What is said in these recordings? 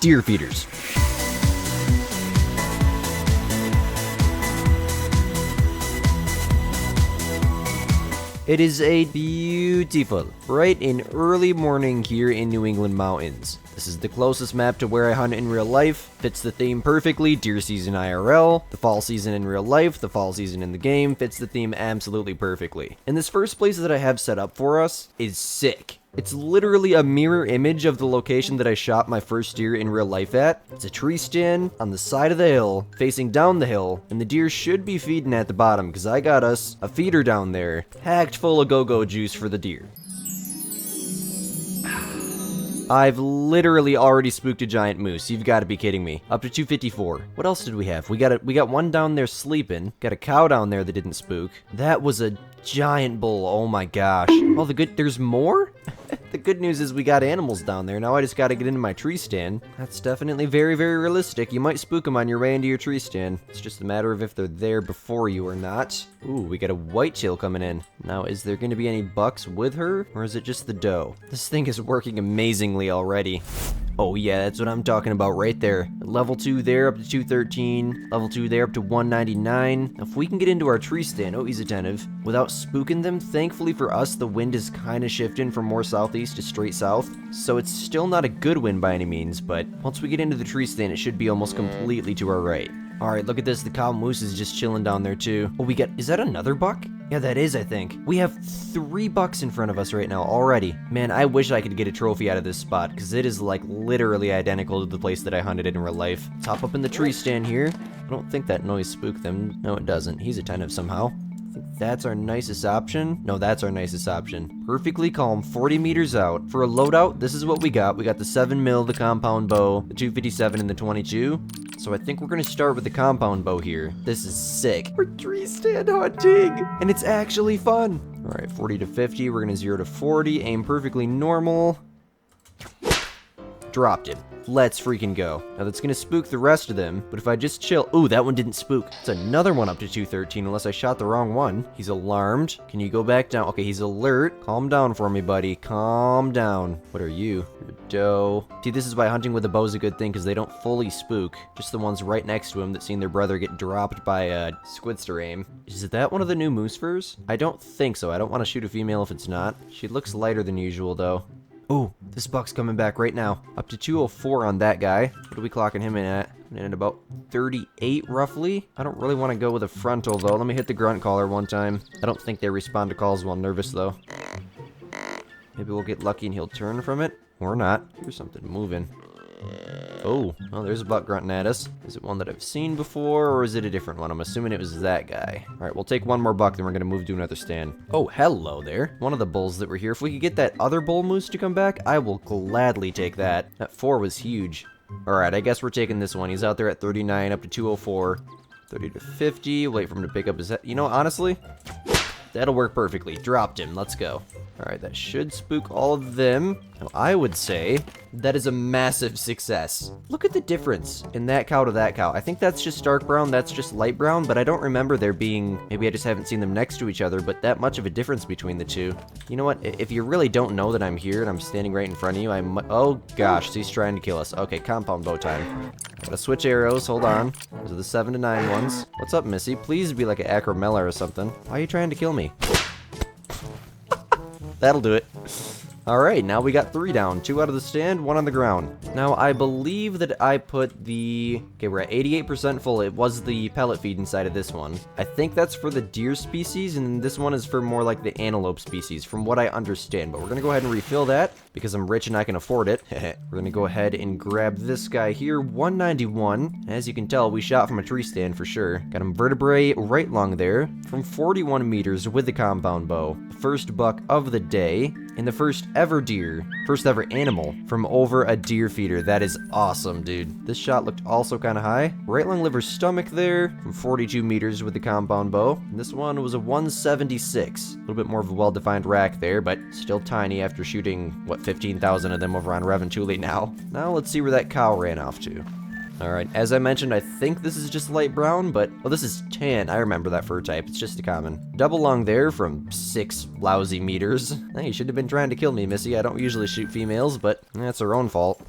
deer feeders. It is a beautiful, bright and early morning here in New England mountains. This is the closest map to where I hunt in real life, fits the theme perfectly, deer season IRL, the fall season in real life, the fall season in the game, fits the theme absolutely perfectly. And this first place that I have set up for us is sick. It's literally a mirror image of the location that I shot my first deer in real life at. It's a tree stand on the side of the hill, facing down the hill, and the deer should be feeding at the bottom because I got us a feeder down there, packed full of go-go juice for the deer. I've literally already spooked a giant moose. You've got to be kidding me. Up to 254. What else did we have? We got one down there sleeping. Got a cow down there that didn't spook. That was a giant bull. Oh my gosh. Oh, there's more? The good news is we got animals down there. Now I just got to get into my tree stand. That's definitely very, very realistic. You might spook them on your way into your tree stand. It's just a matter of if they're there before you or not. Ooh, we got a whitetail coming in. Now, is there going to be any bucks with her, or is it just the doe? This thing is working amazingly already. Oh yeah, that's what I'm talking about right there. Level 2 there up to 213. Level 2 there up to 199. If we can get into our tree stand, oh, he's attentive, without spooking them, thankfully for us, the wind is kind of shifting from more southeast to straight south. So it's still not a good wind by any means, but once we get into the tree stand, it should be almost completely to our right. Alright, look at this. The cow moose is just chilling down there too. Oh, is that another buck? Yeah, that is, I think. We have 3 bucks in front of us right now already. Man, I wish I could get a trophy out of this spot, because it is, like, literally identical to the place that I hunted in real life. Let's hop up in the tree stand here. I don't think that noise spooked them. No, it doesn't. He's attentive somehow. I think that's our nicest option. No, that's our nicest option. Perfectly calm, 40 meters out. For a loadout, this is what we got. We got the 7mm, the compound bow, the 257, and the 22. So I think we're gonna start with the compound bow here. This is sick. We're tree stand hunting, and it's actually fun. All right, 40 to 50. We're gonna 0 to 40. Aim perfectly normal. Dropped him. Let's freaking go. Now that's gonna spook the rest of them, but if I just chill. Ooh, that one didn't spook. It's another one up to 213 unless I shot the wrong one. He's alarmed. Can you go back down? Okay, he's alert. Calm down for me, buddy. Calm down. What are you? You're a doe. See, this is why hunting with a bow is a good thing, because they don't fully spook. Just the ones right next to him that seen their brother get dropped by a squidster aim. Is that one of the new moose furs? I don't think so. I don't want to shoot a female if it's not. She looks lighter than usual, though. Oh, this buck's coming back right now. Up to 204 on that guy. What are we clocking him in at? In at about 38, roughly. I don't really want to go with a frontal, though. Let me hit the grunt caller one time. I don't think they respond to calls while nervous, though. Maybe we'll get lucky and he'll turn from it. Or not. Here's something moving. Oh, well, there's a buck grunting at us. Is it one that I've seen before, or is it a different one? I'm assuming it was that guy. All right, we'll take one more buck, then we're going to move to another stand. Oh, hello there. One of the bulls that were here. If we could get that other bull moose to come back, I will gladly take that. That 4 was huge. All right, I guess we're taking this one. He's out there at 39, up to 204. 30 to 50. Wait for him to pick up his head. You know, honestly, that'll work perfectly. Dropped him. Let's go. All right, that should spook all of them. Now, I would say that is a massive success. Look at the difference in that cow to that cow. I think that's just dark brown, that's just light brown, but I don't remember there being, maybe I just haven't seen them next to each other, but that much of a difference between the two. You know what? If you really don't know that I'm here and I'm standing right in front of you, oh gosh, he's trying to kill us. Okay, compound bow time. Gotta switch arrows, hold on. Those are the 7 to 9 ones. What's up, Missy? Please be like an acromella or something. Why are you trying to kill me? That'll do it. Alright, now we got 3 down. 2 out of the stand, 1 on the ground. Now, I believe that I put the... Okay, we're at 88% full. It was the pellet feed inside of this one. I think that's for the deer species, and this one is for more like the antelope species, from what I understand. But we're gonna go ahead and refill that, because I'm rich and I can afford it. We're gonna go ahead and grab this guy here, 191. As you can tell, we shot from a tree stand for sure. Got him vertebrae right along there, from 41 meters with the compound bow. First buck of the day, and the first ever deer, first ever animal from over a deer feeder. That is awesome, dude. This shot looked also kind of high. Right along liver's stomach there, from 42 meters with the compound bow. And this one was a 176. A little bit more of a well-defined rack there, but still tiny after shooting, what, 15,000 of them over on Reventuli now. Now let's see where that cow ran off to. Alright, as I mentioned, I think this is just light brown, but... Well, this is tan. I remember that fur type. It's just a common. Double long there from 6 lousy meters. Hey, you should have been trying to kill me, Missy. I don't usually shoot females, but that's her own fault.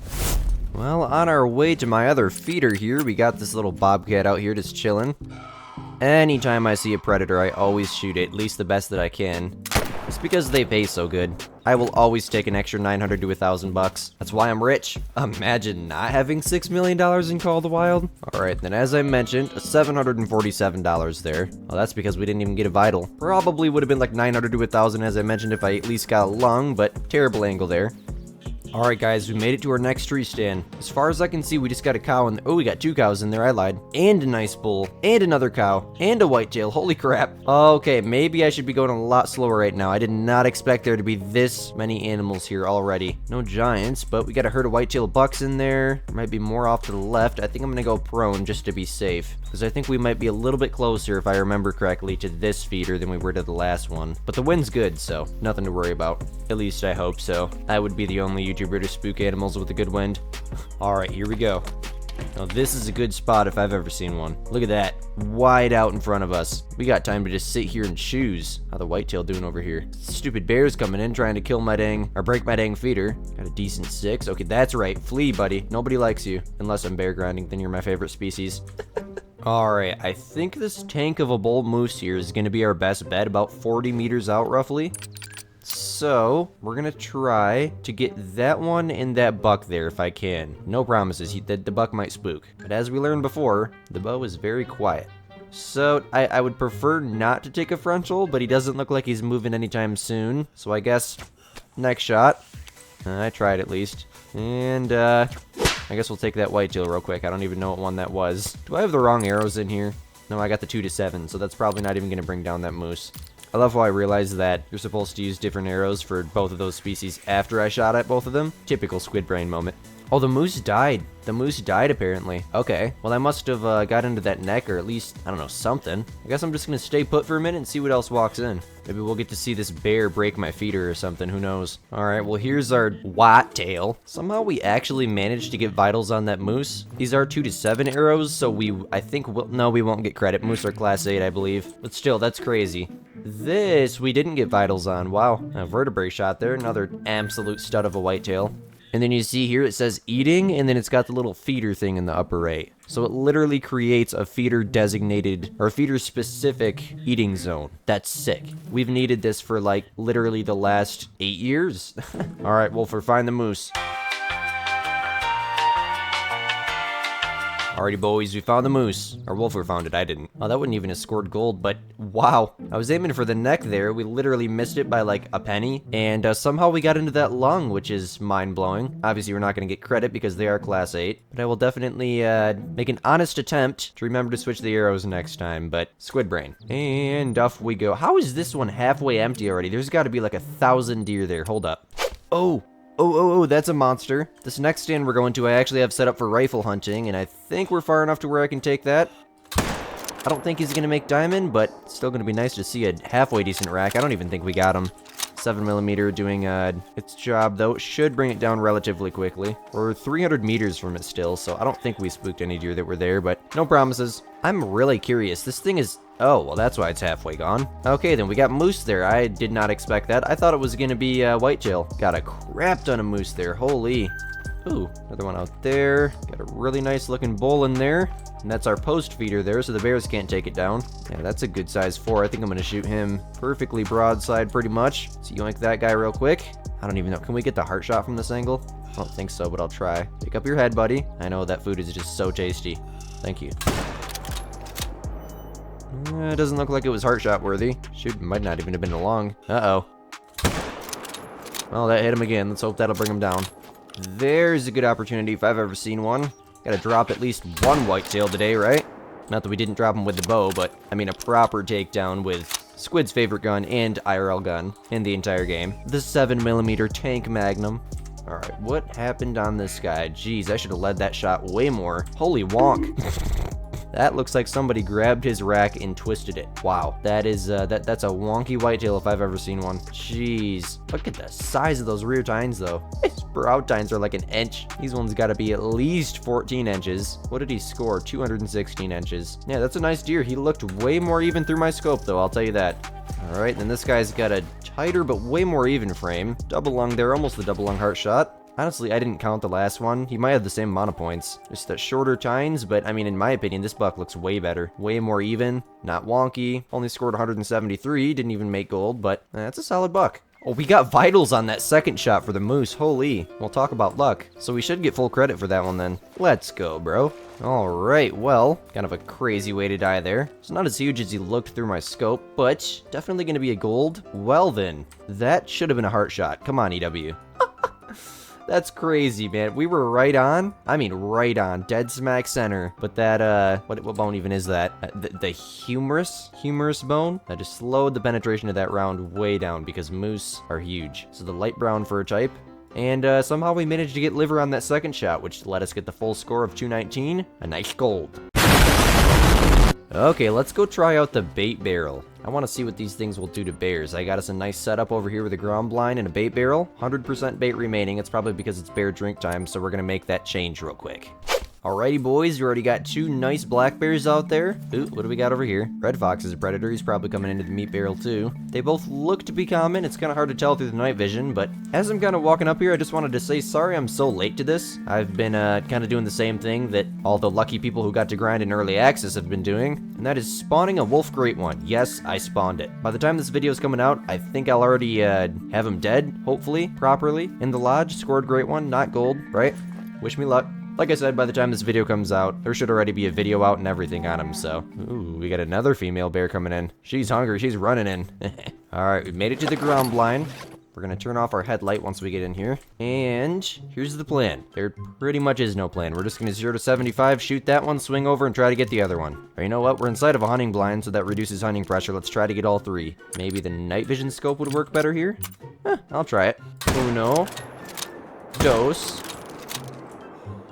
Well, on our way to my other feeder here, we got this little bobcat out here just chilling. Anytime I see a predator, I always shoot it, at least the best that I can. It's because they pay so good. I will always take an extra 900 to 1,000 bucks. That's why I'm rich. Imagine not having $6 million in Call of the Wild. Alright, then as I mentioned, $747 there. Well, that's because we didn't even get a vital. Probably would have been like 900 to 1,000 as I mentioned if I at least got a lung, but terrible angle there. Alright guys, we made it to our next tree stand. As far as I can see, we just got a cow in oh, we got 2 cows in there, I lied. And a nice bull, and another cow, and a whitetail, holy crap. Okay, maybe I should be going a lot slower right now. I did not expect there to be this many animals here already. No giants, but we got a herd of whitetail bucks in there. There might be more off to the left. I think I'm gonna go prone just to be safe, because I think we might be a little bit closer, if I remember correctly, to this feeder than we were to the last one. But the wind's good, so nothing to worry about. At least I hope so. I would be the only YouTuber to spook animals with a good wind. Alright, here we go. Now this is a good spot if I've ever seen one. Look at that. Wide out in front of us. We got time to just sit here and choose. How the whitetail doing over here? Stupid bear's coming in trying to kill my dang, or break my dang feeder. Got a decent 6. Okay, that's right. Flee, buddy. Nobody likes you. Unless I'm bear grinding, then you're my favorite species. Alright, I think this tank of a bull moose here is going to be our best bet, about 40 meters out roughly. So, we're gonna try to get that one and that buck there if I can. No promises, the buck might spook. But as we learned before, the bow is very quiet. So, I would prefer not to take a frontal, but he doesn't look like he's moving anytime soon. So I guess, next shot. I tried at least. And, I guess we'll take that whitetail real quick. I don't even know what one that was. Do I have the wrong arrows in here? No, I got the 2 to 7, so that's probably not even gonna bring down that moose. I love how I realized that you're supposed to use different arrows for both of those species after I shot at both of them. Typical squid brain moment. Oh, the moose died. The moose died, apparently. Okay. Well, I must have got into that neck, or at least, I don't know, something. I guess I'm just gonna stay put for a minute and see what else walks in. Maybe we'll get to see this bear break my feeder or something. Who knows? Alright, well, here's our whitetail. Somehow we actually managed to get vitals on that moose. These are 2 to 7 arrows, so I think no, we won't get credit. Moose are class 8, I believe. But still, that's crazy. This, we didn't get vitals on. Wow. A vertebrae shot there. Another absolute stud of a whitetail. And then you see here it says eating, and then it's got the little feeder thing in the upper right. So it literally creates a feeder designated, or feeder specific eating zone. That's sick. We've needed this for like literally the last 8 years. Alright, Wolfer, find the moose. Alrighty, boys, we found the moose. Or Wolfer found it, I didn't. Oh, that wouldn't even have scored gold, but wow. I was aiming for the neck there. We literally missed it by like a penny. And somehow we got into that lung, which is mind-blowing. Obviously, we're not going to get credit because they are class 8. But I will definitely make an honest attempt to remember to switch the arrows next time. But squid brain. And off we go. How is this one halfway empty already? There's got to be like 1,000 deer there. Hold up. Oh. Oh, that's a monster. This next stand we're going to, I actually have set up for rifle hunting, and I think we're far enough to where I can take that. I don't think he's going to make diamond, but it's still going to be nice to see a halfway decent rack. I don't even think we got him. 7mm doing its job, though. It should bring it down relatively quickly. We're 300 meters from it still, so I don't think we spooked any deer that were there, but no promises. I'm really curious. This thing is... Oh, well, that's why it's halfway gone. Okay, then we got moose there. I did not expect that. I thought it was going to be whitetail. Got a crap ton of moose there. Holy. Ooh, another one out there. Got a really nice looking bull in there. And that's our post feeder there, so the bears can't take it down. Yeah, that's a good size 4. I think I'm going to shoot him perfectly broadside pretty much. So yoink that guy real quick. I don't even know. Can we get the heart shot from this angle? I don't think so, but I'll try. Pick up your head, buddy. I know that food is just so tasty. Thank you. It doesn't look like it was heart shot worthy. Shoot, might not even have been along. Uh-oh. Well, that hit him again. Let's hope that'll bring him down. There's a good opportunity if I've ever seen one. Gotta drop at least one whitetail today, right? Not that we didn't drop him with the bow, but I mean a proper takedown with Squid's favorite gun and IRL gun in the entire game. The 7mm tank magnum. Alright, what happened on this guy? Jeez, I should have led that shot way more. Holy wonk. That looks like somebody grabbed his rack and twisted it. Wow, that is that's a wonky whitetail if I've ever seen one. Jeez, look at the size of those rear tines though. His brow tines are like an inch. These ones got to be at least 14 inches. What did he score? 216 inches. Yeah, that's a nice deer. He looked way more even through my scope though, I'll tell you that. Alright, then this guy's got a tighter but way more even frame. Double lung there, almost the double lung heart shot. Honestly, I didn't count the last one. He might have the same amount of points. Just that shorter tines, but I mean, in my opinion, this buck looks way better. Way more even, not wonky. Only scored 173, didn't even make gold, but that's a solid buck. Oh, we got vitals on that second shot for the moose. Holy. We'll talk about luck. So we should get full credit for that one then. Let's go, bro. Alright, well, kind of a crazy way to die there. It's not as huge as he looked through my scope, but definitely going to be a gold. Well then, that should have been a heart shot. Come on, EW. That's crazy, man. We were right on. I mean, right on. Dead smack center. But that, what bone even is that? The humerus bone? That just slowed the penetration of that round way down because moose are huge. So the light brown fur type. And somehow we managed to get liver on that second shot, which let us get the full score of 219. A nice gold. Okay, let's go try out the bait barrel. I want to see what these things will do to bears. I got us a nice setup over here with a ground blind and a bait barrel. 100% bait remaining. It's probably because it's bear drink time, so we're going to make that change real quick. Alrighty, boys, we already got 2 nice black bears out there. Ooh, what do we got over here? Red fox is a predator. He's probably coming into the meat barrel, too. They both look to be common. It's kind of hard to tell through the night vision, but as I'm kind of walking up here, I just wanted to say sorry I'm so late to this. I've been kind of doing the same thing that all the lucky people who got to grind in early access have been doing, and that is spawning a wolf great one. Yes, I spawned it. By the time this video is coming out, I think I'll already have him dead, hopefully, properly, in the lodge. Scored great one, not gold, right? Wish me luck. Like I said, by the time this video comes out, there should already be a video out and everything on him, so... Ooh, we got another female bear coming in. She's hungry, she's running in. Alright, we made it to the ground blind. We're gonna turn off our headlight once we get in here. And here's the plan. There pretty much is no plan. We're just gonna 0 to 75, shoot that one, swing over, and try to get the other one. Or you know what? We're inside of a hunting blind, so that reduces hunting pressure. Let's try to get all 3. Maybe the night vision scope would work better here? I'll try it. Uno. Dos.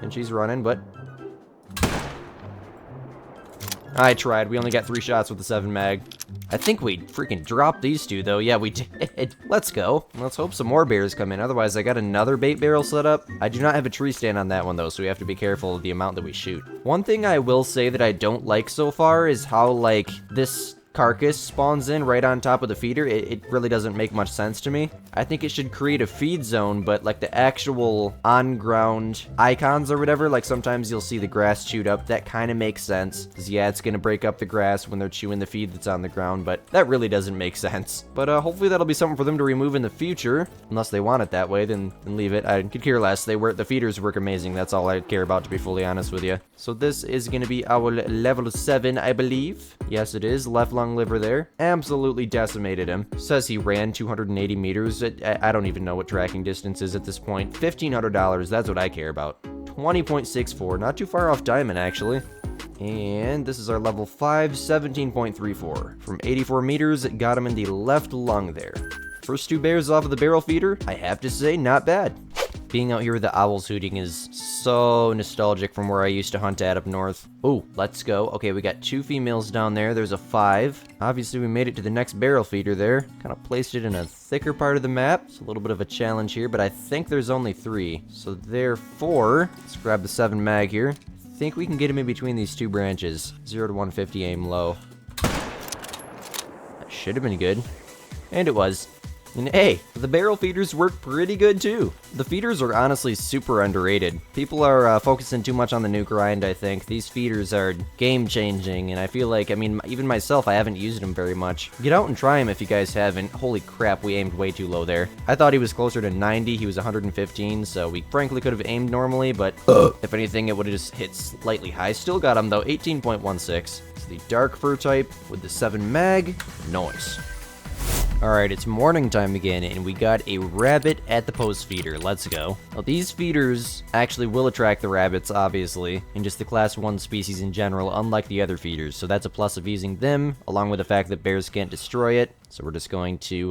And she's running, but... I tried. We only got 3 shots with the 7 mag. I think we freaking dropped these 2, though. Yeah, we did. Let's go. Let's hope some more bears come in. Otherwise, I got another bait barrel set up. I do not have a tree stand on that one, though, so we have to be careful of the amount that we shoot. One thing I will say that I don't like so far is how, like, this carcass spawns in right on top of the feeder. It really doesn't make much sense to me. I think it should create a feed zone, but like the actual on-ground icons or whatever, like sometimes you'll see the grass chewed up. That kind of makes sense. Because yeah, it's going to break up the grass when they're chewing the feed that's on the ground, but that really doesn't make sense. But hopefully that'll be something for them to remove in the future. Unless they want it that way, then leave it. I could care less. The feeders work amazing. That's all I care about, to be fully honest with you. So this is going to be our level 7, I believe. Yes, it is. Left lung liver there. Absolutely decimated him. Says he ran 280 meters. I don't even know what tracking distance is at this point. $1,500, that's what I care about. 20.64, not too far off diamond, actually. And this is our level 5, 17.34. From 84 meters, it got him in the left lung there. First 2 bears off of the barrel feeder, I have to say, not bad. Being out here with the owls hooting is so nostalgic from where I used to hunt at up north. Oh, let's go. Okay, we got 2 females down there. There's a 5. Obviously, we made it to the next barrel feeder there. Kind of placed it in a thicker part of the map. It's a little bit of a challenge here, but I think there's only 3. So therefore, let's grab the 7 mag here. I think we can get him in between these 2 branches. 0 to 150 aim low. That should have been good. And it was. And hey, the barrel feeders work pretty good too. The feeders are honestly super underrated. People are focusing too much on the new grind, I think. These feeders are game changing, and I feel like, I mean, even myself, I haven't used them very much. Get out and try them if you guys haven't. Holy crap, we aimed way too low there. I thought he was closer to 90, he was 115, so we frankly could have aimed normally, but if anything, it would have just hit slightly high. Still got him though, 18.16. It's the dark fur type with the 7 mag. Nice. Alright, it's morning time again, and we got a rabbit at the post feeder. Let's go. Well, these feeders actually will attract the rabbits, obviously, and just the class 1 species in general, unlike the other feeders. So that's a plus of using them, along with the fact that bears can't destroy it. So we're just going to,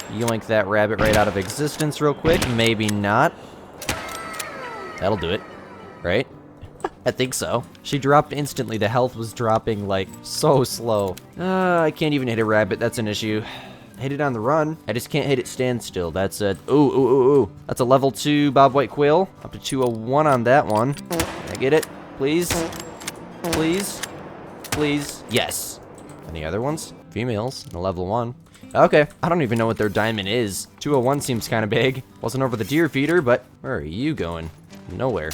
yoink that rabbit right out of existence real quick. Maybe not. That'll do it. Right? I think so. She dropped instantly. The health was dropping, like, so slow. I can't even hit a rabbit. That's an issue. Hit it on the run. I just can't hit it standstill. That's a... Ooh. That's a level 2 bobwhite quail. Up to 201 on that one. Can I get it? Please? Please? Please? Yes. Any other ones? females in a level 1. Okay, I don't even know what their diamond is. 201 seems kind of big. Wasn't over the deer feeder, but where are you going? Nowhere.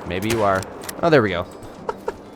Maybe you are. Oh, there we go.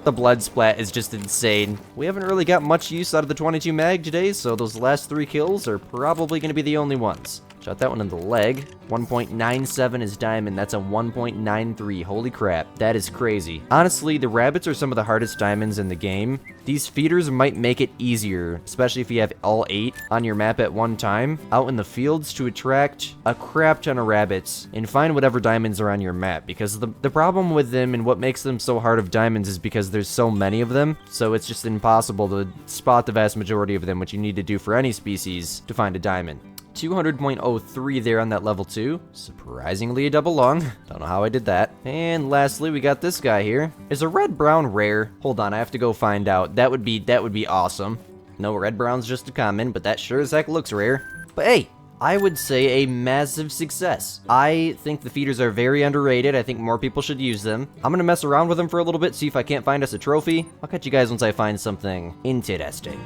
The blood splat is just insane. We haven't really got much use out of the 22 mag today, so those last 3 kills are probably going to be the only ones. Shot that one in the leg. 1.97 is diamond. That's a 1.93. Holy crap. That is crazy. Honestly, the rabbits are some of the hardest diamonds in the game. These feeders might make it easier, especially if you have all 8 on your map at one time, out in the fields to attract a crap ton of rabbits and find whatever diamonds are on your map. Because the problem with them and what makes them so hard of diamonds is because there's so many of them, so it's just impossible to spot the vast majority of them, which you need to do for any species to find a diamond. 200.03 there on that level 2. Surprisingly a double lung. Don't know how I did that. And lastly, we got this guy here. Is a red brown rare? Hold on, I have to go find out. That would be awesome. No, red brown's just a common, but that sure as heck looks rare. But hey, I would say a massive success. I think the feeders are very underrated. I think more people should use them. I'm gonna mess around with them for a little bit, see if I can't find us a trophy. I'll catch you guys once I find something interesting.